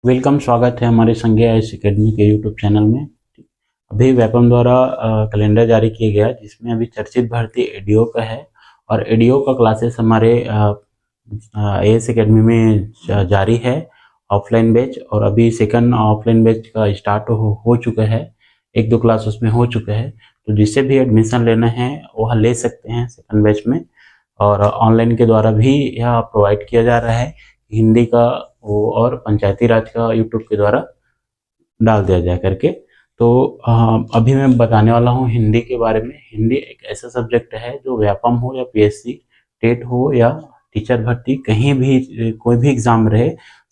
Welcome, स्वागत है हमारे संज्ञा आईएएस एकेडमी के यूट्यूब चैनल में। अभी वेपम द्वारा कैलेंडर जारी किया गया जिसमें अभी चर्चित भर्ती एडीओ का है और एडीओ का क्लासेस हमारे आईएएस एकेडमी में जारी है, ऑफलाइन बैच। और अभी सेकंड ऑफलाइन बैच का स्टार्ट हो चुका है, एक दो क्लास उसमें हो चुका है। तो जिससे भी एडमिशन लेना है वह ले सकते हैं सेकंड बैच में। और ऑनलाइन के द्वारा भी यह प्रोवाइड किया जा रहा है, हिंदी का वो और पंचायती राज का यूट्यूब के द्वारा डाल दिया जाए करके। तो अभी मैं बताने वाला हूँ हिंदी के बारे में। हिंदी एक ऐसा सब्जेक्ट है जो व्यापम हो या पीएससी, टेट हो या टीचर भर्ती, कहीं भी कोई भी एग्जाम रहे,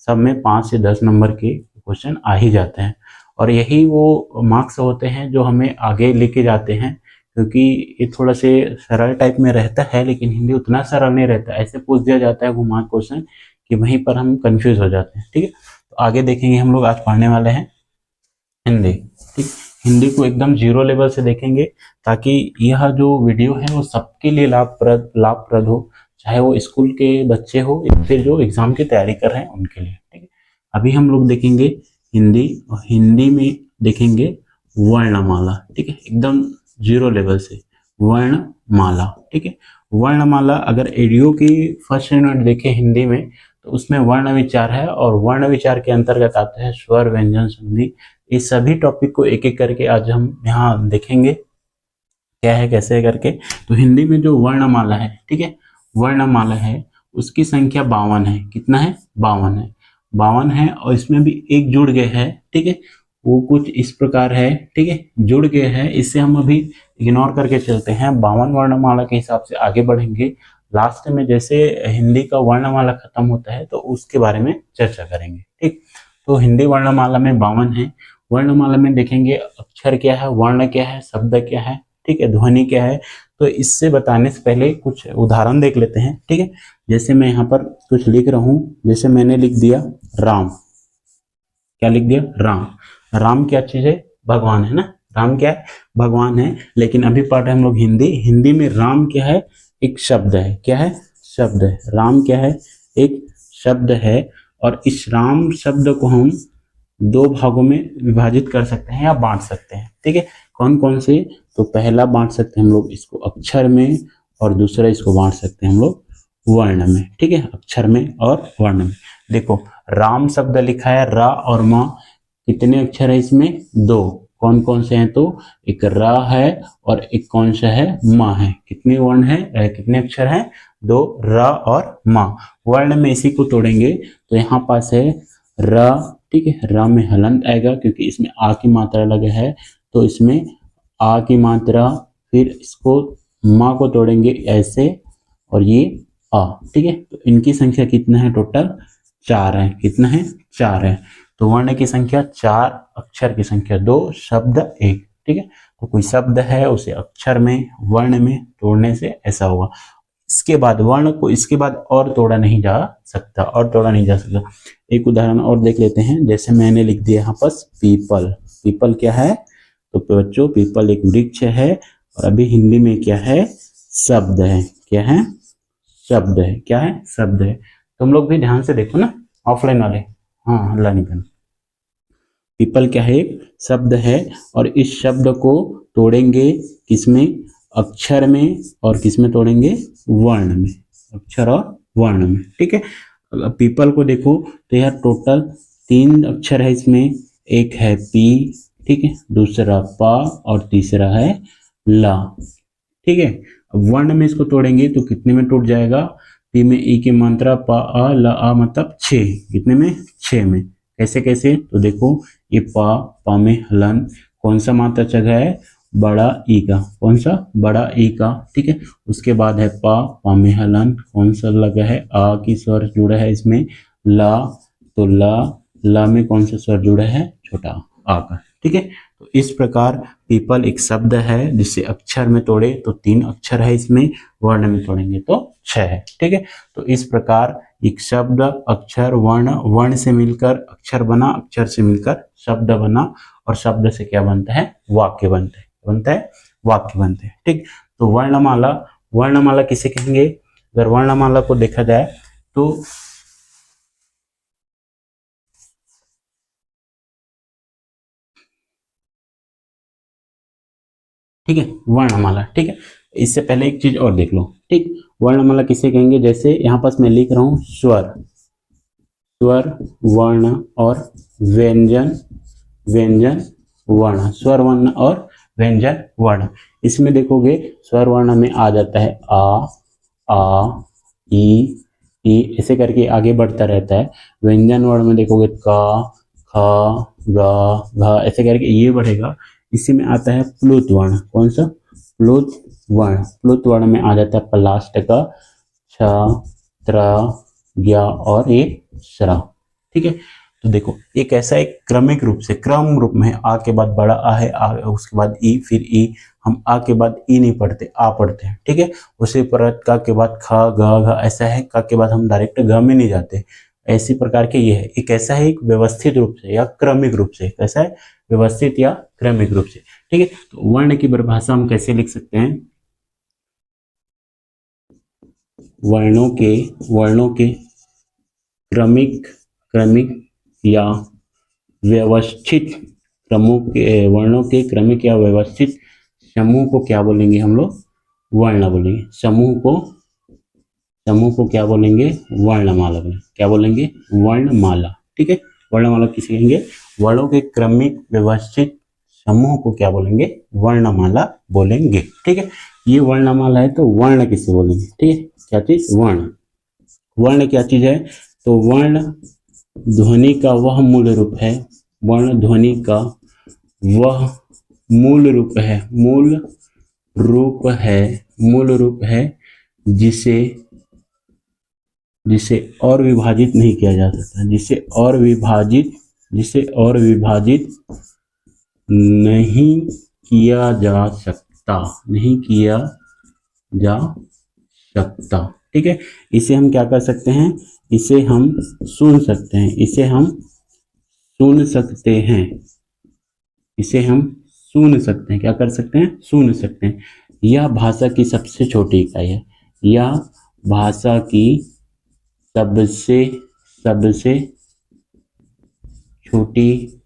सब में 5 से 10 नंबर के क्वेश्चन आ ही जाते हैं। और यही वो मार्क्स होते हैं जो हमें आगे लेके जाते हैं, क्योंकि ये थोड़ा से सरल टाइप में रहता है, लेकिन हिंदी उतना सरल नहीं रहता। ऐसे पूछ दिया जाता है घुमा क्वेश्चन कि वहीं पर हम कंफ्यूज हो जाते हैं। ठीक है, तो आगे देखेंगे हम लोग। आज पढ़ने वाले हैं हिंदी। ठीक, हिंदी को एकदम जीरो लेवल से देखेंगे ताकि यह जो वीडियो है वो सबके लिए लाभप्रद हो, चाहे वो स्कूल के बच्चे हो या फिर जो एग्जाम की तैयारी कर रहे हैं उनके लिए। ठीक है, अभी हम लोग देखेंगे हिंदी, और हिंदी में देखेंगे वर्णमाला। ठीक है, एकदम जीरो लेवल से वर्णमाला। ठीक है, वर्णमाला अगर एडीओ की फर्स्ट यूनिट देखें हिंदी में, तो उसमें वर्ण विचार है, और वर्ण विचार के अंतर्गत आता है स्वर, व्यंजन, संधि। इस सभी टॉपिक को एक एक करके आज हम यहाँ देखेंगे क्या है कैसे करके। तो हिंदी में जो वर्णमाला है, ठीक है, वर्णमाला है, उसकी संख्या 52 है। कितना है? 52 है। 52 है, और इसमें भी एक जुड़ गए है। ठीक है, वो कुछ इस प्रकार है। ठीक है, जुड़ गए है, इससे हम अभी इग्नोर करके चलते हैं। 52 वर्णमाला के हिसाब से आगे बढ़ेंगे। लास्ट में जैसे हिंदी का वर्णमाला खत्म होता है तो उसके बारे में चर्चा करेंगे। ठीक, तो हिंदी वर्णमाला में 52 है। वर्णमाला में देखेंगे अक्षर क्या है, वर्ण क्या है, शब्द क्या है, ठीक है, ध्वनि क्या है। तो इससे बताने से पहले कुछ उदाहरण देख लेते हैं। ठीक है, जैसे मैं यहाँ पर कुछ लिख रहा हूँ, जैसे मैंने लिख दिया राम। क्या लिख दिया? राम। राम क्या चीज है? भगवान है ना। राम क्या है? भगवान है। लेकिन अभी पढ़ रहे हैं हम लोग हिंदी। हिंदी में राम क्या है? एक शब्द है। क्या है? शब्द है। राम क्या है? एक शब्द है। और इस राम शब्द को हम दो भागों में विभाजित कर सकते हैं या बांट सकते हैं। ठीक है, कौन कौन से? तो पहला बांट सकते हैं हम लोग इसको अक्षर में, और दूसरा इसको बांट सकते हैं हम लोग वर्ण में। ठीक है, अक्षर में और वर्ण में। देखो, राम शब्द लिखा है रा और माँ। कितने अक्षर है इसमें? 2। कौन कौन से हैं? तो एक रा है और एक कौन सा है? माँ है। कितने वर्ण है, कितने अक्षर हैं? 2, रा और माँ। वर्ण में इसी को तोड़ेंगे तो यहाँ पास है रा। ठीक है, रा में हलंत आएगा क्योंकि इसमें आ की मात्रा लगे है, तो इसमें आ की मात्रा। फिर इसको माँ को तोड़ेंगे ऐसे, और ये आ। ठीक है, तो इनकी संख्या कितना है? टोटल 4 है। कितना है? 4 है। तो वर्ण की संख्या 4, अक्षर की संख्या 2, शब्द 1। ठीक है, तो कोई शब्द है उसे अक्षर में, वर्ण में तोड़ने से ऐसा होगा। इसके बाद वर्ण को इसके बाद और तोड़ा नहीं जा सकता, और तोड़ा नहीं जा सकता। एक उदाहरण और देख लेते हैं। जैसे मैंने लिख दिया यहाँ पर पीपल। पीपल क्या है? तो बच्चों, पीपल एक वृक्ष है। और अभी हिंदी में क्या है? शब्द है। क्या है? शब्द है। क्या है? शब्द है। तुम लोग भी ध्यान से देखो ना, ऑफलाइन वाले। हाँ, हल्ला नहीं करना। पीपल क्या है? एक शब्द है। और इस शब्द को तोड़ेंगे किसमें? अक्षर में। और किसमें तोड़ेंगे? वर्ण में। अक्षर और वर्ण में। ठीक है, पीपल को देखो तो यार टोटल 3 अक्षर है इसमें। एक है पी, ठीक है, दूसरा पा, और तीसरा है ला। ठीक है, अब वर्ण में इसको तोड़ेंगे तो कितने में टूट जाएगा? पी में ई की मात्रा, पा आ, ला आ, मतलब 6। कितने में? 6 में। कैसे कैसे? तो देखो, ये पा में हलन, कौन सा मात्रा जगह है? बड़ा ई का। कौन सा? बड़ा ई का। ठीक है, उसके बाद है पा में हलन, कौन सा लगा है? आ की स्वर जुड़ा है इसमें। ला, तो ला में कौन सा स्वर जुड़ा है? छोटा आ का। ठीक है, तो इस प्रकार पीपल एक शब्द है जिसे अक्षर में तोड़े तो 3 अक्षर है इसमें, वर्ण में तोड़ेंगे तो 6 है। ठीक है, तो इस प्रकार एक शब्द, अक्षर, वर्ण, वर्ण से मिलकर अक्षर बना, अक्षर से मिलकर शब्द बना, और शब्द से क्या बनता है? वाक्य बनता है। बनता है वाक्य बनते हैं। ठीक, तो वर्णमाला, वर्णमाला किसे कहेंगे? अगर वर्णमाला को देखा जाए तो ठीक है, वर्णमाला। ठीक है, इससे पहले एक चीज और देख लो। ठीक, वर्णमाला किसे कहेंगे, जैसे यहाँ पास मैं लिख रहा हूँ स्वर, स्वर, वर्ण और व्यंजन, व्यंजन वर्ण, स्वर वर्ण और व्यंजन वर्ण। इसमें देखोगे स्वर वर्ण में आ जाता है आ, ई, ऐसे करके आगे बढ़ता रहता है। व्यंजन वर्ण में देखोगे का, ख, ग, घ, ऐसे करके ये बढ़ेगा। इसी में आता है प्लुत वर्ण। कौन सा? प्लुत वर्ण। प्लुत वर्ण में आ जाता है पलाष्ट का छ, त्र, ज्ञ और एक श्र। ठीक है, तो देखो ये कैसा है, क्रमिक रूप से, क्रम रूप में आ के बाद बड़ा आ है, आ उसके बाद ई, फिर ई। हम आ के बाद ई नहीं पढ़ते, आ पढ़ते हैं। ठीक है, उसी पर का के बाद ख, ग, घ ऐसा है। का के बाद हम डायरेक्ट ग में नहीं जाते। ऐसी प्रकार के ये है। ये कैसा है, एक व्यवस्थित रूप से या क्रमिक रूप से। कैसा है? व्यवस्थित या क्रमिक रूप से। ठीक है, तो वर्ण की परिभाषा हम कैसे लिख सकते हैं? वर्णों के क्रमिक या व्यवस्थित क्रमों के, वर्णों के क्रमिक या व्यवस्थित समूह को क्या बोलेंगे हम लोग? वर्ण बोलेंगे। समूह को क्या बोलेंगे? वर्णमाला बोलेंगे। क्या बोलेंगे? वर्णमाला। ठीक है, वर्णमाला किसे कहेंगे? वर्णों के क्रमिक व्यवस्थित समूह को क्या बोलेंगे? वर्णमाला बोलेंगे। ठीक है, ये वर्णमाला है, तो वर्ण किसे बोलेंगे? ठीक है, क्या चीज? वर्ण। वर्ण क्या चीज है? तो वर्ण ध्वनि का वह मूल रूप है। वर्ण ध्वनि का वह मूल रूप है, मूल रूप है जिसे और विभाजित नहीं किया जा सकता, जिसे और विभाजित नहीं किया जा सकता। ठीक है, इसे हम क्या कर सकते हैं? इसे हम सुन सकते हैं। इसे हम सुन सकते हैं। क्या कर सकते हैं? सुन सकते हैं। यह भाषा की सबसे छोटी इकाई है। यह भाषा की सबसे छोटी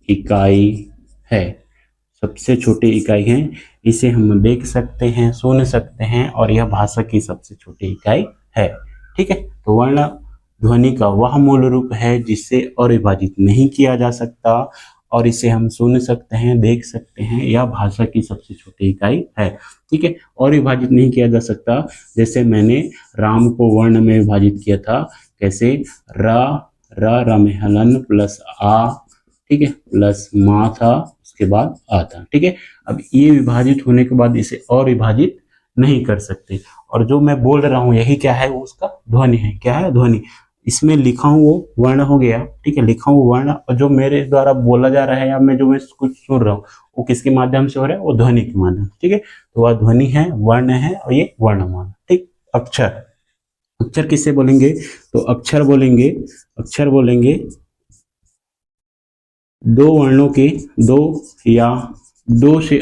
इकाई है। सबसे छोटी इकाई है। इसे हम देख सकते हैं, सुन सकते हैं, और यह भाषा की सबसे छोटी इकाई है। ठीक है, तो वर्ण ध्वनि का वह मूल रूप है जिससे और विभाजित नहीं किया जा सकता, और इसे हम सुन सकते हैं, देख सकते हैं। यह भाषा की सबसे छोटी इकाई है। ठीक है, और विभाजित नहीं किया जा सकता। जैसे मैंने राम को वर्ण में विभाजित किया था। कैसे? र में हलन प्लस आ, ठीक है, प्लस मा था, उसके बाद आ था। ठीक है, अब ये विभाजित होने के बाद इसे और विभाजित नहीं कर सकते। और जो मैं बोल रहा हूं यही क्या है? वो उसका ध्वनि है। क्या है? ध्वनि। इसमें लिखा हूं वो वर्ण हो गया। ठीक है, लिखा हूं वर्ण, और जो मेरे द्वारा बोला जा रहा है या मैं कुछ सुन रहा हूँ वो किसके माध्यम से हो रहा है? वो ध्वनि के माध्यम। ठीक है, तो वह ध्वनि है, वर्ण है, और ये वर्णमाला। ठीक, अक्षर किससे बोलेंगे? तो अक्षर बोलेंगे दो वर्णों के दो या दो से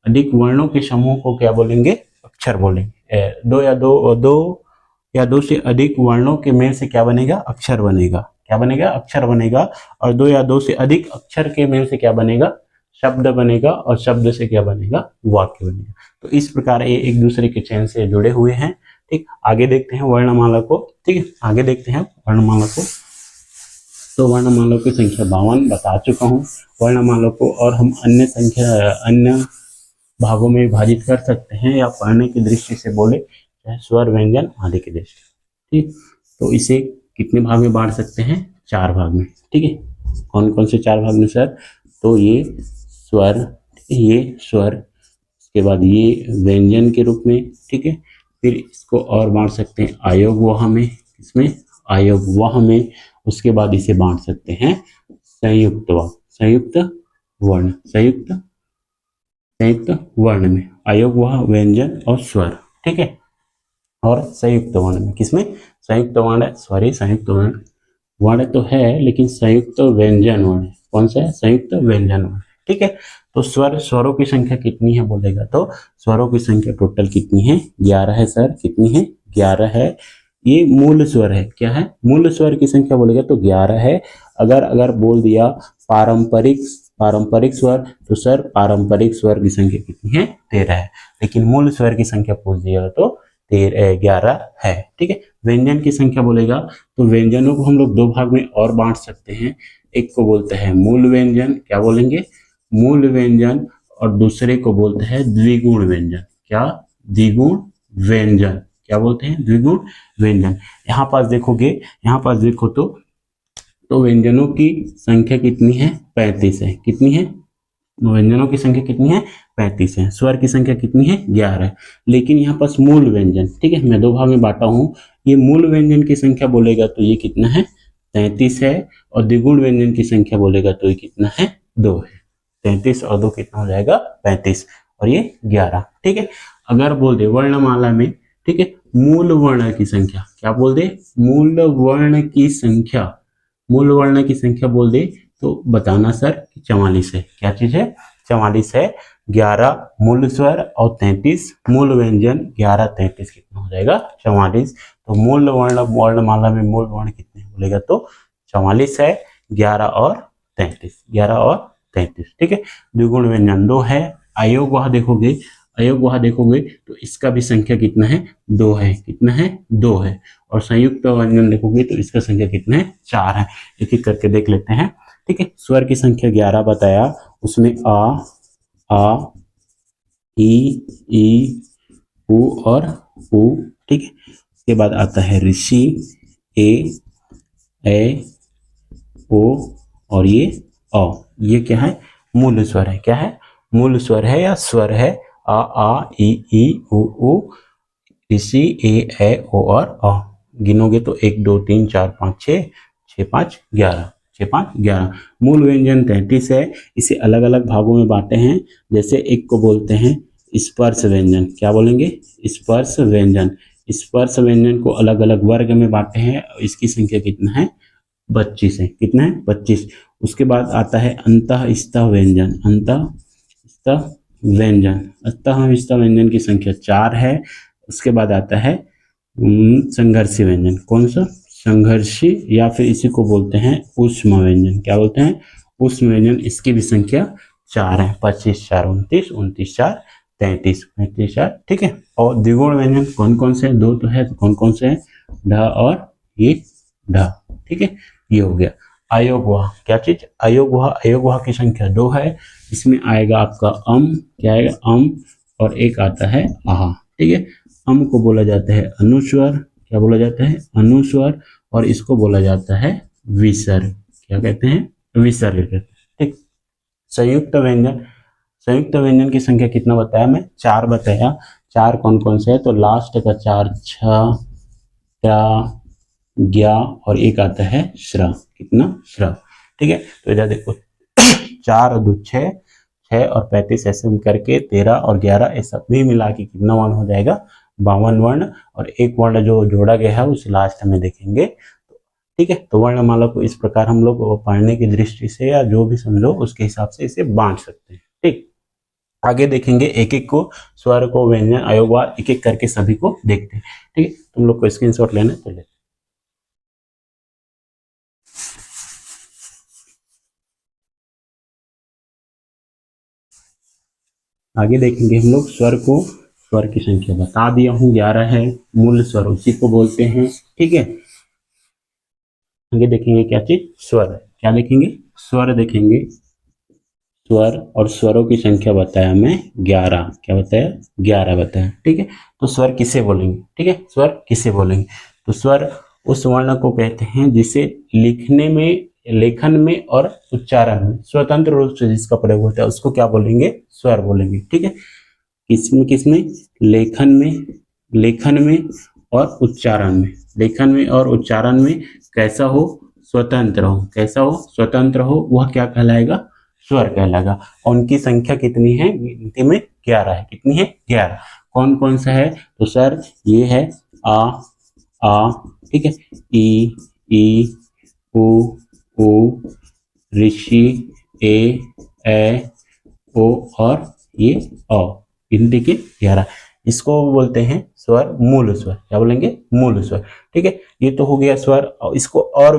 अधिक वर्णों के समूह को क्या बोलेंगे? अक्षर बोलेंगे। दो से अधिक वर्णों के मेल से क्या बनेगा? अक्षर बनेगा। क्या बनेगा? अक्षर बनेगा। और दो या दो से अधिक अक्षर के मेल से क्या बनेगा? शब्द बनेगा। और शब्द से क्या बनेगा? वाक्य बनेगा। तो इस प्रकार ये एक दूसरे के चैन से जुड़े हुए हैं। ठीक, आगे देखते हैं वर्णमाला को। ठीक है, आगे देखते हैं वर्णमाला को। तो वर्णमाला की संख्या 52 बता चुका हूँ। वर्णमाला को और हम अन्य भागों में विभाजित कर सकते हैं, या पढ़ने की दृष्टि से बोले, चाहे स्वर, व्यंजन आदि की दृष्टि। ठीक, तो इसे कितने भाग में बांट सकते हैं? 4 भाग में। ठीक है, कौन कौन से 4 भाग में सर? तो ये स्वर, उसके बाद ये व्यंजन के रूप में। ठीक है, फिर इसको और बांट सकते हैं आयोग वाह में। इसमें आयोग वाह में। उसके बाद इसे बांट सकते हैं संयुक्त वर्ण में। आयोग वाह, व्यंजन और स्वर। ठीक है, और संयुक्त वर्ण में। किसमें? संयुक्त वर्ण, सॉरी, संयुक्त वर्ण तो है, लेकिन संयुक्त व्यंजन वर्ण। कौन सा है? संयुक्त व्यंजन वर्ण। ठीक है, तो स्वरों की संख्या कितनी है बोलेगा तो स्वरों की संख्या टोटल कितनी है? 11 है सर। कितनी है? 11 है। ये मूल स्वर है। क्या है? मूल स्वर की संख्या बोलेगा तो 11 है। अगर बोल दिया पारंपरिक पारंपरिक स्वर, तो सर पारंपरिक स्वर की संख्या कितनी है? 13 है। लेकिन मूल स्वर की संख्या पूछ दिया तो 11 है। ठीक है। व्यंजन की संख्या बोलेगा तो व्यंजनों को हम लोग दो भाग में और बांट सकते हैं। एक को बोलते हैं मूल व्यंजन, क्या बोलेंगे? मूल व्यंजन, और दूसरे को बोलते हैं द्विगुण व्यंजन। क्या? द्विगुण व्यंजन। क्या बोलते हैं? द्विगुण व्यंजन। यहाँ पास देखोगे, यहाँ पास देखो तो व्यंजनों की संख्या कितनी है? 35 है। कितनी है? व्यंजनों की संख्या कितनी है? 35 है। स्वर की संख्या कितनी है? 11 है। लेकिन यहाँ पास मूल व्यंजन, ठीक है, मैं दो भाग में बांटा हूँ। ये मूल व्यंजन की संख्या बोलेगा तो ये कितना है? 33 है। और द्विगुण व्यंजन की संख्या बोलेगा तो ये कितना है? 2 है। 33 और 2 कितना हो जाएगा? 35, और ये 11। ठीक है। अगर बोल दे वर्णमाला में, ठीक है, मूल वर्ण की संख्या, क्या बोल दे? मूल वर्ण की संख्या, मूल वर्ण की संख्या बोल दे तो बताना सर 44 है। क्या चीज है? 44 है। 11 मूल स्वर और 33 मूल व्यंजन। 11 33 कितना हो जाएगा? 44। तो मूल वर्ण वर्णमाला में मूल वर्ण कितने बोलेगा तो 44 है। 11 और 33, 11 और 33। ठीक है। द्विगुण व्यंजन 2 है। अयोग वह देखोगे, अयोग वह देखोगे तो इसका भी संख्या कितना है? 2 है। कितना है? 2 है। और संयुक्त व्यंजन देखोगे तो इसका संख्या कितना है? 4 है। एक एक करके देख लेते हैं। ठीक है। स्वर की संख्या 11 बताया, उसमें आ, ई, उ और उ। ठीक है। उसके बाद आता है ऋषि, ए, ओ और ये अ। ये क्या है? मूल स्वर है। क्या है? मूल स्वर है या स्वर है। आ, ई, उ, ऋषि, ए, ओ और अ। गिनोगे तो 1 2 3 4 5 6, 6 5 11, 6 5 11। मूल व्यंजन 33 है। इसे अलग अलग भागों में बांटे हैं। जैसे एक को बोलते हैं स्पर्श व्यंजन। क्या बोलेंगे? स्पर्श व्यंजन। स्पर्श व्यंजन को अलग अलग वर्ग में बांटे हैं। इसकी संख्या कितना है? 25 है। कितना है? 25। उसके बाद आता है अंतःस्थ व्यंजन। अंतःस्थ व्यंजन, अंतःस्थ व्यंजन की संख्या 4 है। उसके बाद आता है संघर्षी व्यंजन। कौन सा? संघर्षी, या फिर इसी को बोलते हैं ऊष्म व्यंजन। क्या बोलते हैं? ऊष्म व्यंजन। इसकी भी संख्या 4 है। 25 4 29, 29 4 33, 35 4। ठीक है। और द्विगुण व्यंजन कौन कौन से हैं? 2 तो है। कौन कौन से हैं? ढ और ये ढ। ठीक है। ये हो गया। अयोग वह, क्या चीज? अयोग वह। अयोग वह की संख्या 2 है। इसमें आएगा आपका क्या आएगा? और एक आता है आहा। ठीक है। को बोला जाता है अनुस्वर। क्या बोला जाता है? अनुस्वर। और इसको बोला जाता है विसर्ग। क्या कहते हैं? विसर्ग कहते हैं। ठीक। संयुक्त व्यंजन, संयुक्त व्यंजन की संख्या कितना बताया मैं? 4 बताया। 4 कौन कौन से है? तो लास्ट का 4 छ, ज्ञा और एक आता है श्र। कितना? श्र। ठीक है। तो इधर देखो 4 और 2 6, 6 और 35 ऐसे करके 13 और 11 ये सब भी मिला के कितना वर्ण हो जाएगा? 52 वर्ण। और एक वर्ण जो जोड़ा गया है उसे लास्ट में देखेंगे। ठीक है। तो वर्णमाला को इस प्रकार हम लोग पढ़ने की दृष्टि से या जो भी समझो उसके हिसाब से इसे बांट सकते हैं। ठीक। आगे देखेंगे एक एक को, स्वर को, व्यंजन, अयोगवाद, एक एक करके सभी को देखते हैं। ठीक है। तुम लोग को स्क्रीनशॉट लेना है तो ले। आगे देखेंगे हम लोग स्वर को। स्वर की संख्या बता दिया हूं 11 है। मूल स्वर उसी को बोलते हैं। ठीक है। आगे देखेंगे क्या चीज? स्वर। क्या देखेंगे? स्वर देखेंगे। स्वर और स्वरों की संख्या बताया मैं 11। क्या बताया? 11 बताया। ठीक है। तो स्वर किसे बोलेंगे? ठीक है। स्वर किसे बोलेंगे? तो स्वर उस वर्ण को कहते हैं जिसे लिखने में, लेखन में और उच्चारण में स्वतंत्र रूप से जिसका प्रयोग होता है उसको क्या बोलेंगे? स्वर बोलेंगे। ठीक है। किसमें किसमें? लेखन में, लेखन में और उच्चारण में। लेखन में और उच्चारण में कैसा हो? स्वतंत्र हो। कैसा हो? स्वतंत्र हो। वह क्या कहलाएगा? स्वर कहलाएगा। और उनकी संख्या कितनी है? गिनती में 11 है। कितनी है? 11। कौन कौन सा है? तो सर ये है आ, ठीक है, ई, उ, ऋषि, ए, ओ और ये अ। गिनती के 11। इसको बोलते हैं स्वर मूल स्वर। क्या बोलेंगे? मूल स्वर। ठीक है। ये तो हो गया स्वर। और इसको और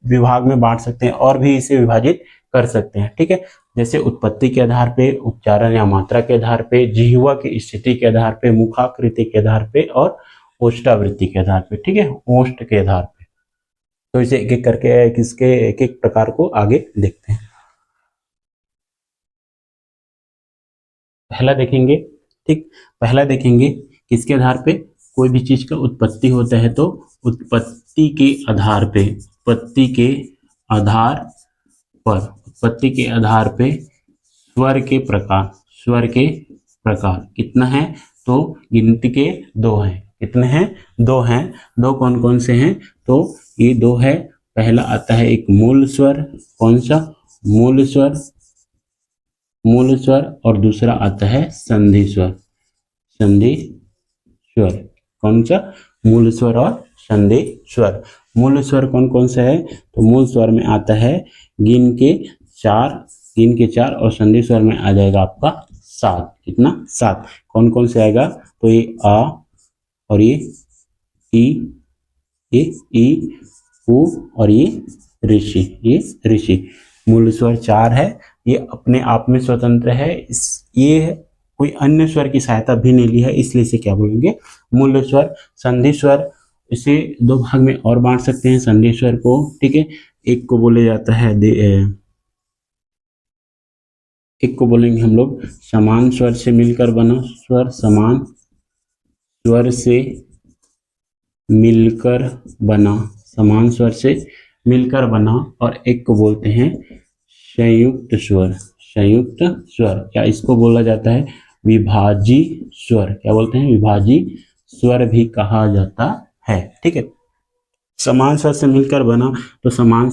विभाग में बांट सकते हैं और भी इसे विभाजित कर सकते हैं। ठीक है। जैसे उत्पत्ति के आधार पे, उच्चारण या मात्रा के आधार पे, जिह्वा की स्थिति के आधार पे, मुखाकृति के आधार पे और ओष्ठावृत्ति के आधार पे, ठीक है, ओष्ठ के आधार पे। तो इसे एक एक करके किसके एक एक प्रकार को आगे देखते हैं। पहला देखेंगे, ठीक, पहला देखेंगे किसके आधार पे, कोई भी चीज का उत्पत्ति होता है तो उत्पत्ति के आधार पे, उत्पत्ति के आधार पर, उत्पत्ति के आधार पे स्वर के प्रकार, स्वर के प्रकार कितना है, तो गिनती के 2 हैं। कितने हैं, 2 हैं। 2 कौन कौन से हैं, तो ये 2 है। पहला आता है एक मूल स्वर, कौन सा, मूल स्वर, मूल स्वर, और दूसरा आता है संधि स्वर, संधि स्वर, कौन सा, मूल स्वर और संधि स्वर। मूल स्वर कौन कौन सा है, तो मूल स्वर में आता है गिन के 4 और संधि स्वर में आ जाएगा आपका 7। कितना, 7। कौन कौन से आएगा, तो ये आ और ये ई, उ और ये ऋषि, ये ऋषि। मूल स्वर 4 है, ये अपने आप में स्वतंत्र है, ये कोई अन्य स्वर की सहायता भी नहीं ली है, इसलिए इसे क्या बोलेंगे, मूल स्वर। संधि स्वर, इसे 2 भाग में और बांट सकते हैं संधि स्वर को, ठीक है। एक को बोले जाता है एक को बोलेंगे हम लोग समान स्वर से मिलकर बना स्वर, समान स्वर से मिलकर बना, समान स्वर से मिलकर बना। और एक को बोलते हैं संयुक्त स्वर, संयुक्त स्वर, क्या इसको बोला जाता है विभाजी स्वर, क्या बोलते हैं, विभाजी स्वर भी कहा जाता है, ठीक है। समान स्वर से मिलकर बना, तो समान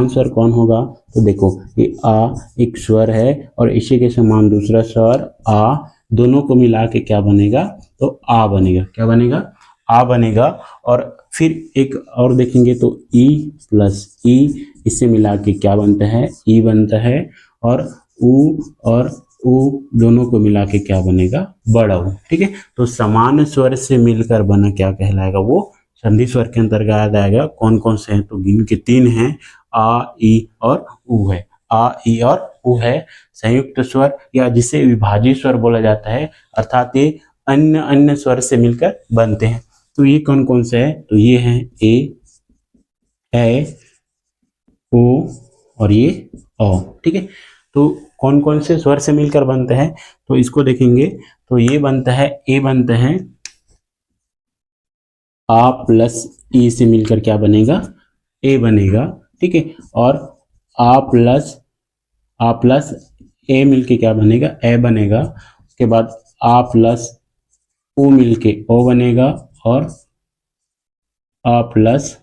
स्वर कौन होगा, तो देखो ये आ एक स्वर है और इसी के समान दूसरा स्वर आ, दोनों को मिला के क्या बनेगा, तो आ बनेगा, क्या बनेगा, आ बनेगा। और फिर एक और देखेंगे तो ई प्लस ई, इससे मिला के क्या बनता है, ई बनता है। और उ दोनों को मिला के क्या बनेगा, बड़ा उ, ठीक है। तो समान स्वर से मिलकर बना क्या कहलाएगा, वो संधि स्वर के अंतर्गत आएगा। कौन कौन से हैं, तो गिन के 3 हैं, आ, ई और उ है, आ, ई और उ है। संयुक्त स्वर या जिसे विभाजी स्वर बोला जाता है, अर्थात ये अन्य अन्य स्वर से मिलकर बनते हैं। तो ये कौन कौन से है, तो ये हैं ए, ओ और ये ओ, ठीक है। तो कौन कौन से स्वर से मिलकर बनते हैं, तो इसको देखेंगे तो ये बनता है, ए बनता है आ प्लस ई से मिलकर क्या बनेगा, ए बनेगा, ठीक है। और आ प्लस ए मिलके क्या बनेगा, ए बनेगा। उसके बाद आ प्लस ओ मिलके ओ बनेगा, और आ प्लस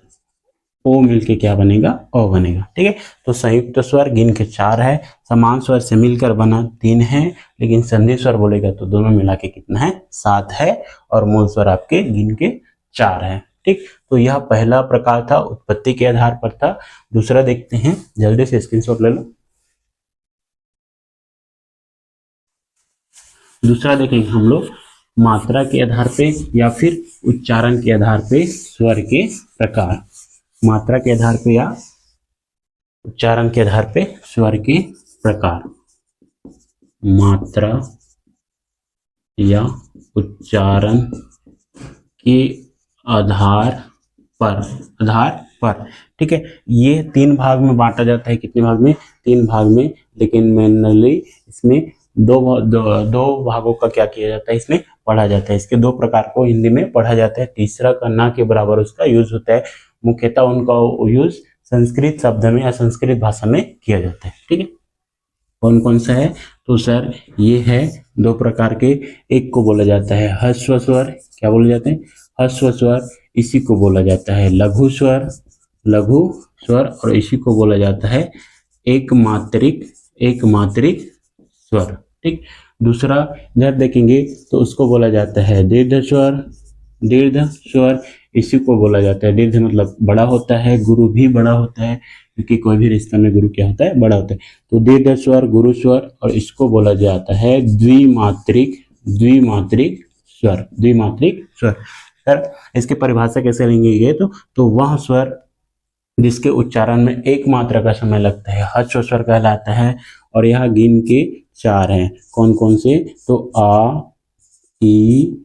ओ मिलके क्या बनेगा, ओ बनेगा, ठीक है। तो संयुक्त स्वर गिन के 4 है, समान स्वर से मिलकर बना 3 है, लेकिन संधि स्वर बोलेगा तो दोनों मिला के कितना है, 7 है। और मूल स्वर आपके गिन के 4 है, ठीक। तो यह पहला प्रकार था, उत्पत्ति के आधार पर था। दूसरा देखते हैं, जल्दी से स्क्रीनशॉट ले लो। दूसरा देखेंगे हम लोग मात्रा के आधार पे या फिर उच्चारण के आधार पे स्वर के प्रकार, मात्रा के आधार पे या उच्चारण के आधार पे स्वर के प्रकार, मात्रा या उच्चारण के आधार पर, ठीक है। ये 3 भाग में बांटा जाता है, कितने भाग में, 3 भाग में, लेकिन मेनली इसमें दो भागों का क्या किया जाता है, इसमें पढ़ा जाता है। इसके 2 प्रकार को हिंदी में पढ़ा जाता है, तीसरा का ना के बराबर उसका यूज होता है। मुख्यतः उनका यूज संस्कृत शब्द में या संस्कृत भाषा में किया जाता है, ठीक है। कौन कौन सा है, तो सर ये है 2 प्रकार के, एक को बोला जाता है ह्रस्व स्वर, क्या बोले जाते हैं, ह्रस्व स्वर, इसी को बोला जाता है लघु स्वर, और इसी को बोला जाता है एक मात्रिक स्वर, ठीक। दूसरा इधर देखेंगे तो उसको बोला जाता है दीर्घ स्वर, इसी को बोला जाता है, दीर्घ मतलब बड़ा होता है, गुरु भी बड़ा होता है, क्योंकि कोई भी रिश्ता में गुरु क्या होता है, बड़ा होता है। तो दीर्घ स्वर, गुरु स्वर, और इसको बोला जाता है द्विमात्रिक स्वर। सर इसकी परिभाषा कैसे लेंगे, तो वह स्वर जिसके उच्चारण में एक मात्रा का समय लगता है ह्रस्व स्वर कहलाता है, और यहाँ गिन के 4 हैं। कौन कौन से? तो आ, ई,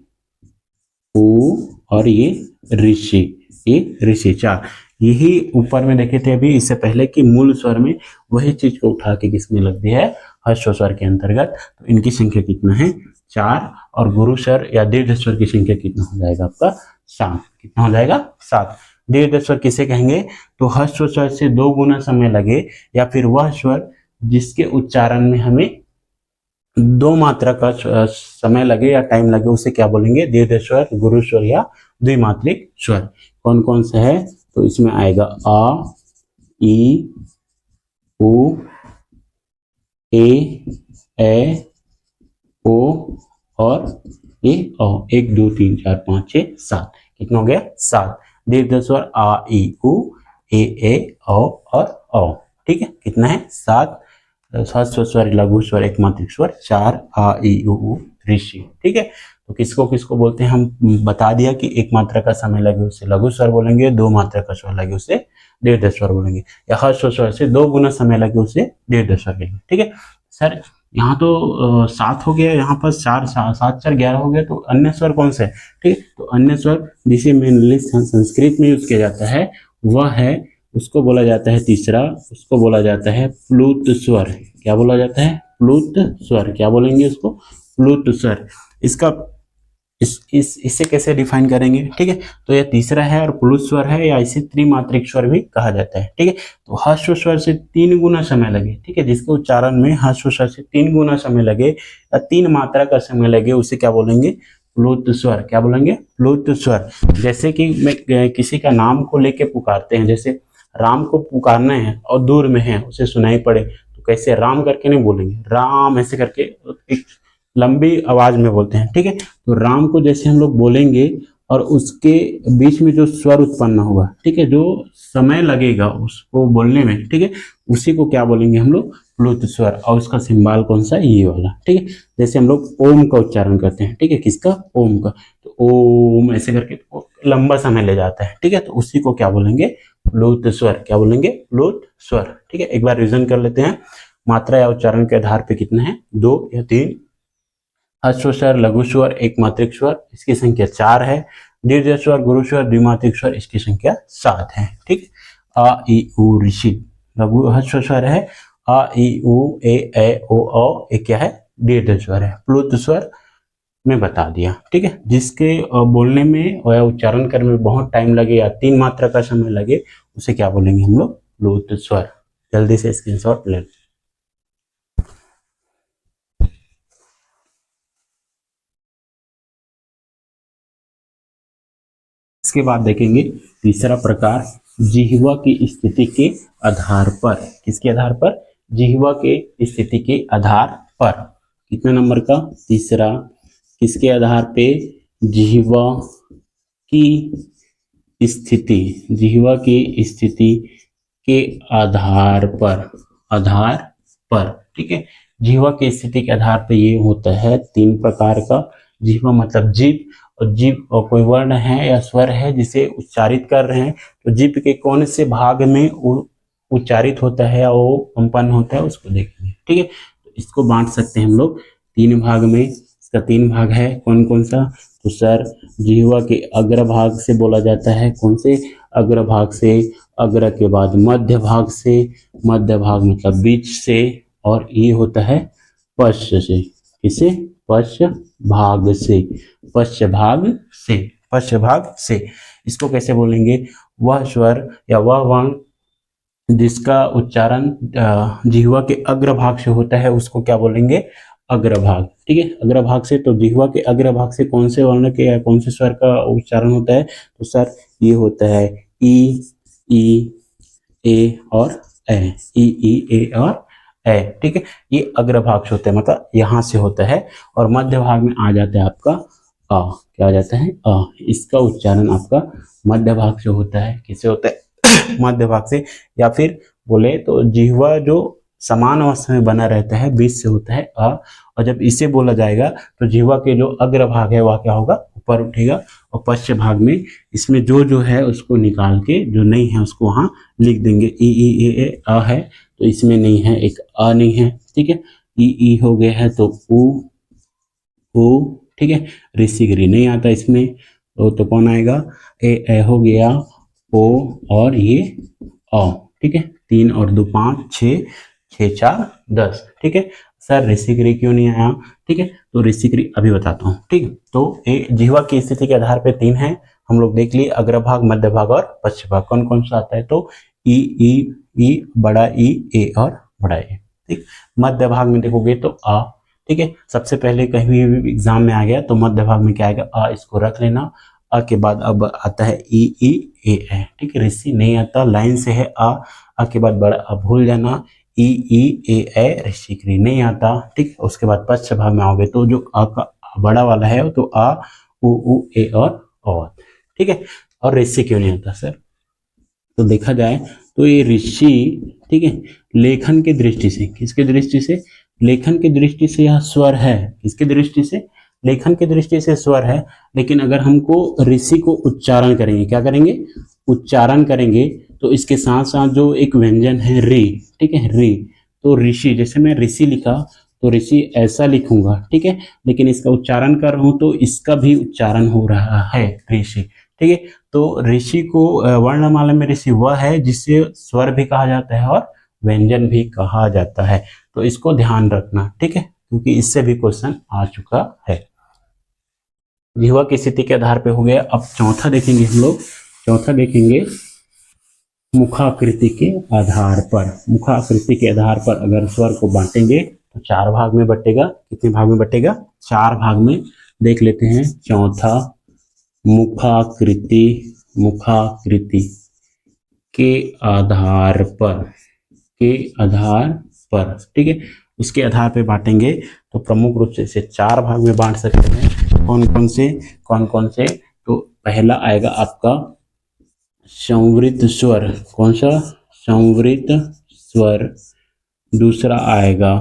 उ और ये ऋषि, ये ऋषि 4। यही ऊपर में देखे थे अभी इससे पहले कि मूल स्वर में वही चीज को उठा के किसमें लग दिया है? ह्रस्व स्वर के अंतर्गत। तो इनकी संख्या कितना है? 4। और गुरु स्वर या दीर्घ स्वर की संख्या कितना हो जाएगा आपका? 7। कितना हो जाएगा? 7। दीर्घ स्वर किसे कहेंगे? तो ह्रस्व स्वर से 2 गुना समय लगे या फिर वह स्वर जिसके उच्चारण में हमें 2 मात्रा का समय लगे या टाइम लगे, उसे क्या बोलेंगे? दीर्घ स्वर, गुरु स्वर या द्विमात्रिक स्वर। कौन कौन सा है? तो इसमें आएगा आ, ई, उ, ए, ओ और ए, औ। 1 2 3 4 5 6 7। कितना हो गया? 7 दीर्घ स्वर आ, ई, उ, ए, औ और औ। ठीक है, कितना है? 7 ह्रस्व स्वर, लघु स्वर, एकमात्रिक स्वर 4 आ, ई, उ, ऋषि। ठीक है, तो किसको किसको बोलते हैं? हम बता दिया कि 1 मात्रा का समय लगे उसे लघु स्वर बोलेंगे, 2 मात्रा का स्वर लगे उसे दीर्घ स्वर बोलेंगे, या ह्रस्व स्वर से 2 गुना समय लगे उसे दीर्घ स्वर कहेंगे। ठीक है सर, यहाँ तो 7 हो गया, यहाँ पर 4 7 4 11 हो गया, तो अन्य स्वर कौन से है? ठीक है, तो अन्य स्वर जिसे मेनली संस्कृत में यूज किया जाता है वह है, उसको बोला जाता है तीसरा, उसको बोला जाता है प्लुत स्वर। क्या बोला जाता है? प्लुत स्वर। क्या बोलेंगे उसको? प्लुत स्वर। इसका इससे कैसे डिफाइन करेंगे? ठीक है, तो यह तीसरा है और प्लुत स्वर है, या इसे त्रिमात्रिक स्वर भी कहा जाता है। ठीक है, तो ह्रस्व स्वर से 3 गुना समय लगे, ठीक है, जिसके उच्चारण में ह्रस्व स्वर से 3 गुना समय लगे या 3 मात्रा का समय लगे, उसे क्या बोलेंगे? प्लुत स्वर। क्या बोलेंगे? प्लुत स्वर। जैसे कि मैं किसी का नाम को लेके पुकारते हैं, जैसे राम को पुकारना है और दूर में है, उसे सुनाई पड़े, तो कैसे? राम करके नहीं बोलेंगे, राम ऐसे करके एक लंबी आवाज में बोलते हैं। ठीक है, तो राम को जैसे हम लोग बोलेंगे और उसके बीच में जो स्वर उत्पन्न होगा, ठीक है, जो समय लगेगा उसको बोलने में, ठीक है, उसी को क्या बोलेंगे हम लोग? प्लुत स्वर। और उसका सिंबल कौन सा? ये वाला। ठीक है, जैसे हम लोग ओम का उच्चारण करते हैं, ठीक है, किसका? ओम का। तो ओम ऐसे करके लंबा समय ले जाता है, ठीक है, तो उसी को क्या बोलेंगे? प्लुत स्वर। क्या बोलेंगे? प्लुत स्वर। ठीक है, एक बार रिवीजन कर लेते हैं। मात्रा या उच्चारण के आधार पे कितना है? 2 या 3 ह्रस्व स्वर, लघु स्वर, एकमात्रिक स्वर, इसकी संख्या 4 है। दीर्घ स्वर, गुरु स्वर, द्विमात्रिक स्वर, इसकी संख्या 7 है। ठीक है, आ, ई, उ, ऋषि लघु ह्रस्व स्वर है, आ, ई, उ, ए, ओ, औ। एक क्या है? दीर्घ स्वर है। प्लुत स्वर में बता दिया। ठीक है, जिसके बोलने में या उच्चारण करने में बहुत टाइम लगे या 3 मात्रा का समय लगे, उसे क्या बोलेंगे हम लोग? प्लुत स्वर। जल्दी से स्क्रीनशॉट ले। इसके बाद देखेंगे तीसरा प्रकार, जिह्वा की स्थिति के आधार पर। किसके आधार पर? जिह्वा के स्थिति के आधार पर। कितने नंबर का? तीसरा। किसके आधार पे? जिह्वा की स्थिति, जिह्वा की स्थिति के आधार पर। आधार पर, ठीक है, जिह्वा की स्थिति के आधार पर ये होता है 3 प्रकार का। जिह्वा मतलब जीभ, और जीभ और कोई वर्ण है या स्वर है जिसे उच्चारित कर रहे हैं, तो जीभ के कौन से भाग में उच्चारित होता है या वो कंपन होता है, उसको देखेंगे। ठीक है, तो इसको बांट सकते हैं हम लोग 3 भाग में। इसका 3 भाग है, कौन कौन सा? तो सर, जिह्वा के अग्र भाग से बोला जाता है। कौन से? अग्र भाग से। अग्र के बाद मध्य भाग से, मध्य भाग मतलब बीच से, और ये होता है पश्च से। किसे? पश्च भाग से। पश्च भाग से, पश्च भाग से। इसको कैसे बोलेंगे? वह स्वर या वह वर्ण जिसका उच्चारण जिह्वा के अग्र भाग से होता है, उसको क्या बोलेंगे? अग्रभाग। ठीक है, अग्रभाग से। तो जिह्वा के अग्रभाग से कौन से वर्ण के या कौन से स्वर का उच्चारण होता है? तो सर, ये होता है ई, ए और ए। ई, ए और ए। ठीक है, ये अग्रभाग से होता है, मतलब यहाँ से होता है। और मध्य भाग में आ जाता है आपका आ। क्या आ जाता है? आ। इसका उच्चारण आपका मध्य भाग से होता है। किससे होता है? मध्य भाग से। या फिर बोले तो जिह्वा जो समान अवस्था में बना रहता है, बीच से होता है अ, और जब इसे बोला जाएगा तो जिह्वा के जो अग्र भाग है वह क्या होगा? ऊपर उठेगा। और पश्चिम भाग में इसमें जो है उसको निकाल के, जो नहीं है उसको वहां लिख देंगे। ई, ए, अ है, तो इसमें नहीं है, एक अ नहीं है, ठीक है। ई हो गया है तो ऊ, ठीक है। ऋषि री नहीं आता इसमें, तो कौन आएगा, ए हो गया, ओ और ये अ, ठीक है। 3 और 2 5, 6, 6 4 10, ठीक है। सर ऋषिक री क्यों नहीं आया, ठीक है। तो ऋषिक री अभी बताता हूँ, ठीक है। तो जिह्वा की स्थिति के आधार पे 3 है, हम लोग देख लिए, अग्रभाग, मध्य भाग और पश्च भाग। कौन कौन सा आता है, तो ई, बड़ा ई, ए और बड़ा ए, ठीक। मध्य भाग में देखोगे तो आ, ठीक है। सबसे पहले कहीं भी एग्जाम में आ गया तो मध्य भाग में क्या आएगा, आ, इसको रख लेना। अ के बाद अब आता है ई ए, ठीक है। ऋषि नहीं आता, लाइन से है आ के बाद बड़ा आ भूल जाना, ई ए ऋषिक री नहीं आता, ठीक। उसके बाद पश्च भाग में आओगे तो जो आ का बड़ा वाला है तो आ, उ ए और, ठीक है। और ऋषि क्यों नहीं आता सर, तो देखा जाए तो ये ऋषि, ठीक है, लेखन की दृष्टि से, किसकी दृष्टि से, लेखन की दृष्टि से यह स्वर है, किसकी दृष्टि से, लेखन की दृष्टि से स्वर है। लेकिन अगर हमको ऋषि को उच्चारण करेंगे, क्या करेंगे, उच्चारण करेंगे, तो इसके साथ साथ जो एक व्यंजन है री, ठीक है, री, तो ऋषि, जैसे मैं ऋषि लिखा तो ऋषि ऐसा लिखूंगा, ठीक है। लेकिन इसका उच्चारण कर रहा हूं तो इसका भी उच्चारण हो रहा है ऋषि, ठीक है। तो ऋषि को वर्णमाला में ऋषि वह है जिससे स्वर भी कहा जाता है और व्यंजन भी कहा जाता है, तो इसको ध्यान रखना, ठीक है, क्योंकि इससे भी क्वेश्चन आ चुका है। जिह्वा की स्थिति के आधार पे हो गया। अब चौथा देखेंगे हम लोग, चौथा देखेंगे मुखाकृति के आधार पर। मुखाकृति के आधार पर अगर स्वर को बांटेंगे तो 4 भाग में बटेगा, कितने भाग में बटेगा, 4 भाग में। देख लेते हैं चौथा, मुखाकृति, मुखाकृति के आधार पर, के आधार पर, ठीक है, उसके आधार पे बांटेंगे तो प्रमुख रूप से इसे 4 भाग में बांट सकते हैं। कौन कौन से, तो पहला आएगा आपका संवृत स्वर, कौन सा, संवृत स्वर। दूसरा आएगा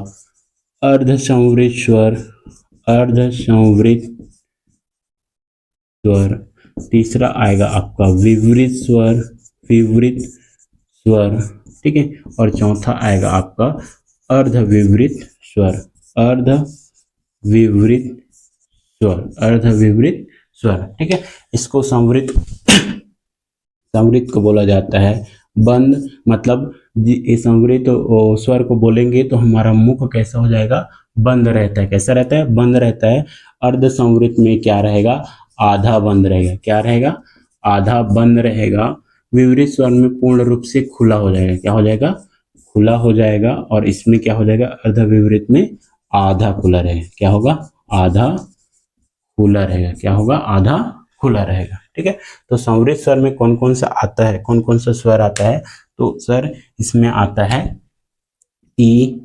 अर्ध संवृत स्वर, अर्ध संवृत स्वर। तीसरा आएगा आपका विवृत स्वर, विवृत स्वर, ठीक है। और चौथा आएगा आपका अर्ध विवृत स्वर, अर्ध विवृत स्वर, अर्ध विवृत स्वर, ठीक है। इसको संवृत, संवृत को बोला जाता है बंद, मतलब ये संवृत स्वर को बोलेंगे तो हमारा मुख कैसा हो जाएगा, बंद रहता है, कैसा रहता है, बंद रहता है। अर्ध संवृत में क्या रहेगा, आधा बंद रहेगा, क्या रहेगा, आधा बंद रहेगा। विवृत स्वर में पूर्ण रूप से खुला हो जाएगा, क्या हो जाएगा, खुला हो जाएगा। और इसमें क्या हो जाएगा, अर्ध विवृत में आधा खुला रहेगा, क्या होगा, आधा खुला रहेगा, क्या होगा, आधा खुला रहेगा, ठीक है। तो संवृत स्वर में कौन कौन सा आता है, कौन कौन सा स्वर आता है, तो सर इसमें आता है ई,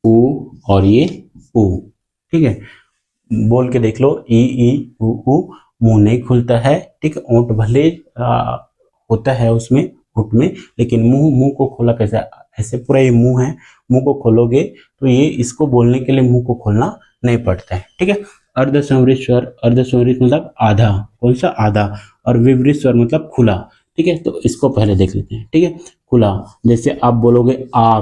उ और ये उ, ठीक है। बोल के देख लो, ई उ, मुंह नहीं खुलता है, ठीक है। ओंठ भले होता है उसमें होठ में, लेकिन मुंह को खोला कैसे, ऐसे पूरा ये मुंह है, मुंह को खोलोगे तो ये इसको बोलने के लिए मुंह को खोलना नहीं पड़ता है, ठीक है। अर्ध संवृत स्वर, अर्ध संवृत मतलब आधा, कौन सा, आधा। और विवृत स्वर मतलब खुला, ठीक है। तो इसको पहले देख लेते हैं, ठीक है। खुला, जैसे आप बोलोगे आ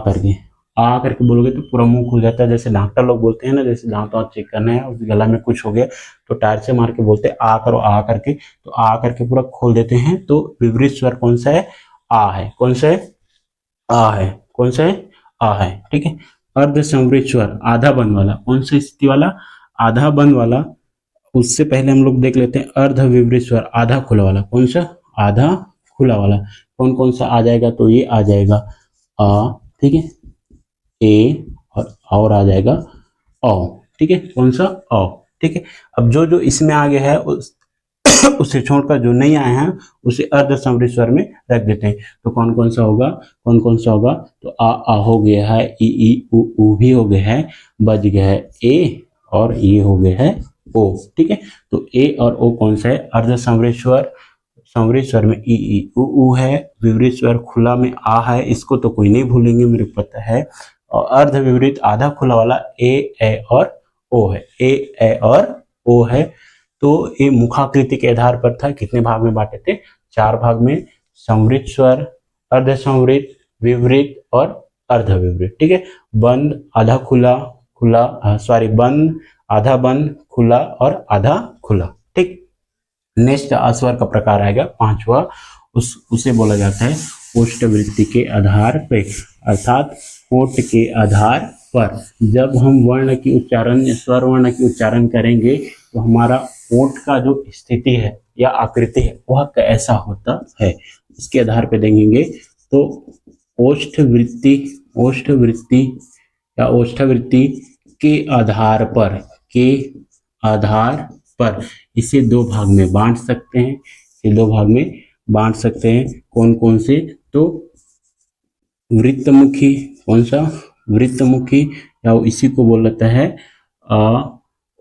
करके बोलोगे तो पूरा मुंह खुल जाता है। जैसे डॉक्टर लोग बोलते हैं ना, जैसे दांत वांत चेक करना है, उस गला में कुछ हो गया तो टायर से मार के बोलते हैं आ करो, आ करके, तो आ करके पूरा खोल देते हैं। तो विवृत स्वर कौन सा है, आ है, कौन सा है, आ है, कौन सा है, आ है, ठीक है। अर्ध संवृत स्वर आधा बंद वाला, कौन सा स्थिति वाला, आधा बंद वाला। उससे पहले हम लोग देख लेते हैं अर्ध विवृत स्वर आधा खुला वाला, कौन सा, आधा खुला वाला। कौन कौन सा आ जाएगा, तो ये आ जाएगा आ, ठीक है, ए और आ जाएगा औ, ठीक है, कौन सा, औ, ठीक है। अब जो जो इसमें आ गया है उसे छोड़कर जो नहीं आए हैं उसे अर्ध संवृत स्वर में रख देते हैं। तो कौन कौन सा होगा, कौन कौन सा होगा, तो आ हो गया है, ई उ भी हो गया है, बज गया है ए, और ये हो गया है ओ, ठीक है। तो ए और ओ कौन सा है, अर्ध संवृत स्वर। संवृत स्वर में ई उ है, विवृत स्वर खुला में आ है, इसको तो कोई नहीं भूलेंगे, मेरे को पता है। और अर्ध विवृत आधा खुला वाला ए और ओ है, ए और ओ है। तो ये मुखाकृति के आधार पर था, कितने भाग में बांटे थे, 4 भाग में। संवृत स्वर, अर्ध संवृत, विवृत और अर्धविवृत। ठीक है, बंद, आधा खुला, बंद, आधा बंद, खुला और आधा खुला। ठीक, नेक्स्ट अस्वर का प्रकार आएगा पांचवा, उसे बोला जाता है ओष्ठवृत्ति के आधार पे, अर्थात ओठ के आधार पर जब हम वर्ण की उच्चारण, स्वर वर्ण की उच्चारण करेंगे तो हमारा ओठ का जो स्थिति है या आकृति है वह कैसा होता है, इसके आधार पे देखेंगे। तो ओष्ठवृत्ति या ओष्ठवृत्ति के आधार पर इसे दो भाग में बांट सकते हैं। कौन कौन से? तो वृत्तमुखी, कौन सा? वृत्तमुखी, या इसी को बोला जाता है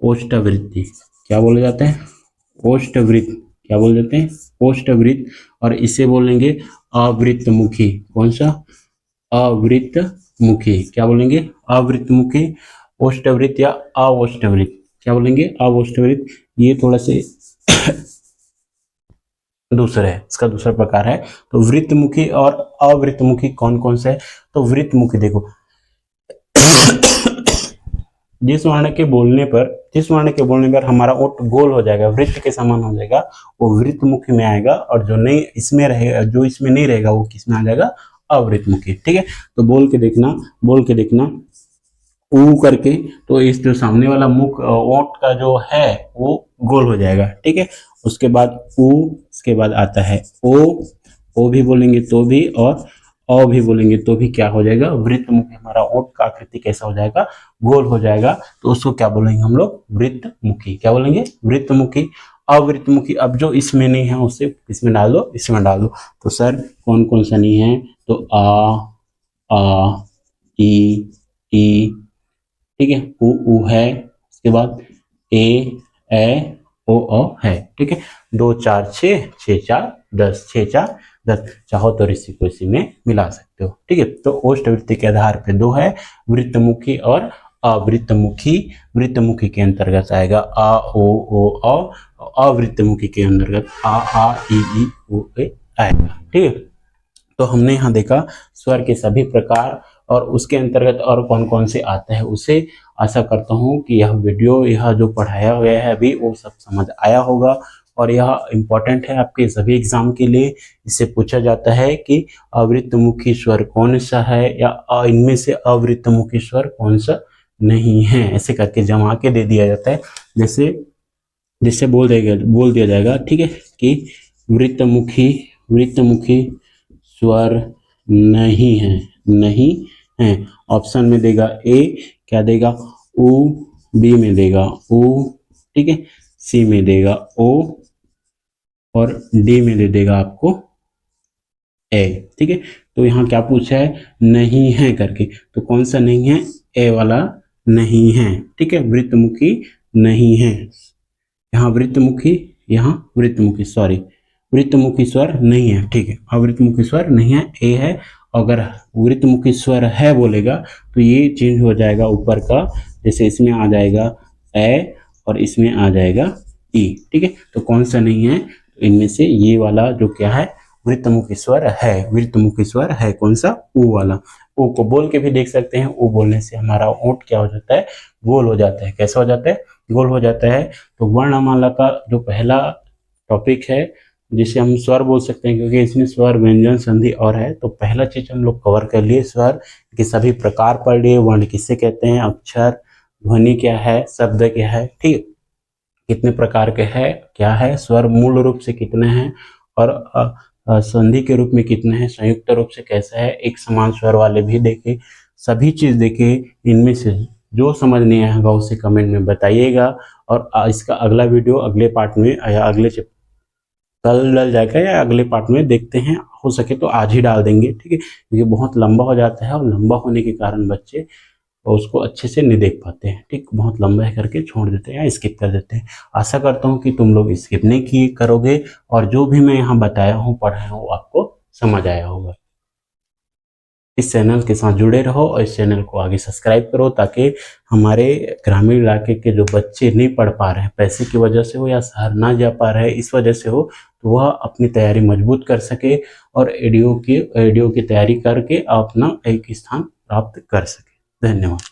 ओष्ठवृत्ति। क्या बोला जाता है? ओष्ठवृत्त। क्या बोल जाते हैं? ओष्ठवृत्त। और इसे बोलेंगे अवृत्तमुखी। कौन सा? अवृत्तमुखी। क्या बोलेंगे? अवृत्तमुखी, ओष्ठवृत्त या अवोष्ठवृत्त। क्या बोलेंगे? अवोष्ठवृत्त। ये थोड़ा से दूसरा है, इसका दूसरा प्रकार है। तो वृत्तमुखी और अवृत्तमुखी कौन कौन से है? तो वृत्तमुखी देखो जिस वर्ण के बोलने पर हमारा ओठ गोल हो जाएगा, वृत्त के समान हो जाएगा, वो वृत्तमुखी में आएगा। और जो नहीं इसमें रहेगा, जो इसमें नहीं रहेगा, वो किस में आ जाएगा? अवृत्तमुखी। ठीक है, तो बोल के देखना ऊ करके, तो इस जो सामने वाला मुख ओठ का जो है वो गोल हो जाएगा। ठीक है, उसके बाद ऊ, उसके बाद आता है ओ भी बोलेंगे तो भी, और अ भी बोलेंगे तो भी क्या हो जाएगा? वृत्तमुखी। हमारा ओठ का आकृति कैसा हो जाएगा? गोल हो जाएगा। तो उसको क्या बोलेंगे हम लोग? वृत्तमुखी। क्या बोलेंगे? वृत्तमुखी। अवृत्तमुखी, अब जो इसमें नहीं है उसे किसमें डाल दो? इसमें डाल दो। तो सर कौन कौन सा नहीं है? तो आ ई, ठीक है, उ है, उसके बाद ए ओ है। ठीक है, 2 4 6, 6 4 10, 6 4 10, चाहो तो इसी को इसी में मिला सकते हो। ठीक है, तो ओष्ठवृत्ति के आधार पे दो है, वृत्तमुखी और अवृत्तमुखी। वृत्तमुखी के अंतर्गत आएगा आ ओ अ, अवृत्तमुखी के अंतर्गत आ ई ओ ए आएगा। ठीक है, तो हमने यहाँ देखा स्वर के सभी प्रकार और उसके अंतर्गत और कौन कौन से आता है उसे। आशा करता हूँ कि यह वीडियो, यह जो पढ़ाया गया है अभी, वो सब समझ आया होगा और यह इम्पोर्टेंट है आपके सभी एग्जाम के लिए। इससे पूछा जाता है कि अवृत्तमुखी स्वर कौन सा है या इनमें से अवृत्तमुखी स्वर कौन सा नहीं है, ऐसे करके जमा के दे दिया जाता है। जैसे बोल दिया जाएगा, ठीक है, कि वृत्तमुखी स्वर नहीं है। ऑप्शन में देगा ए, क्या देगा? उ, बी में देगा उ, ठीक है, सी में देगा ओ और डी में दे देगा आपको ए। ठीक है, तो यहाँ क्या पूछा है? नहीं है करके, तो कौन सा नहीं है? ए वाला नहीं है। ठीक है, वृत्तमुखी नहीं है। यहाँ वृत्तमुखी स्वर नहीं है। ठीक है, अवृत्तमुखी स्वर नहीं है, ए है। अगर वृत्तमुखी स्वर है बोलेगा तो ये चेंज हो जाएगा ऊपर का, जैसे इसमें आ जाएगा ए और इसमें आ जाएगा ई। ठीक है, तो कौन सा नहीं है? इनमें से ये वाला जो क्या है? वृत्तमुखी स्वर है। कौन सा? ऊ वाला। ऊ को बोल के भी देख सकते हैं। ऊ बोलने से हमारा ओठ क्या हो जाता है? गोल हो जाता है। कैसा हो जाता है? गोल हो जाता है। तो वर्णमाला का जो पहला टॉपिक है जिसे हम स्वर बोल सकते हैं, क्योंकि इसमें स्वर, व्यंजन, संधि और है, तो पहला चीज हम लोग कवर कर लिए, स्वर के सभी प्रकार पढ़ लिए, वर्ण किससे कहते हैं, अक्षर, ध्वनि क्या है, शब्द क्या है, ठीक, कितने प्रकार के है, क्या है, स्वर मूल रूप से कितने हैं और संधि के रूप में कितने हैं, संयुक्त रूप से कैसा है, एक समान स्वर वाले भी देखे, सभी चीज देखे। इनमें से जो समझ नहीं आएगा उसे कमेंट में बताइएगा और इसका अगला वीडियो अगले पार्ट में या अगले कल डल जाएगा या अगले पार्ट में देखते हैं, हो सके तो आज ही डाल देंगे, ठीक है, क्योंकि बहुत लंबा हो जाता है और लंबा होने के कारण बच्चे उसको अच्छे से नहीं देख पाते हैं, ठीक, बहुत लंबा है करके छोड़ देते हैं या स्किप कर देते हैं। आशा करता हूँ कि तुम लोग स्किप नहीं करोगे और जो भी मैं यहाँ बताया हूँ, पढ़ाया हूँ, आपको समझ आया होगा। इस चैनल के साथ जुड़े रहो और इस चैनल को आगे सब्सक्राइब करो, ताकि हमारे ग्रामीण इलाके के जो बच्चे नहीं पढ़ पा रहे हैं, पैसे की वजह से हो या शहर ना जा पा रहे हैं इस वजह से हो, तो वह अपनी तैयारी मजबूत कर सके और एडीओ की तैयारी करके अपना एक स्थान प्राप्त कर सके। धन्यवाद।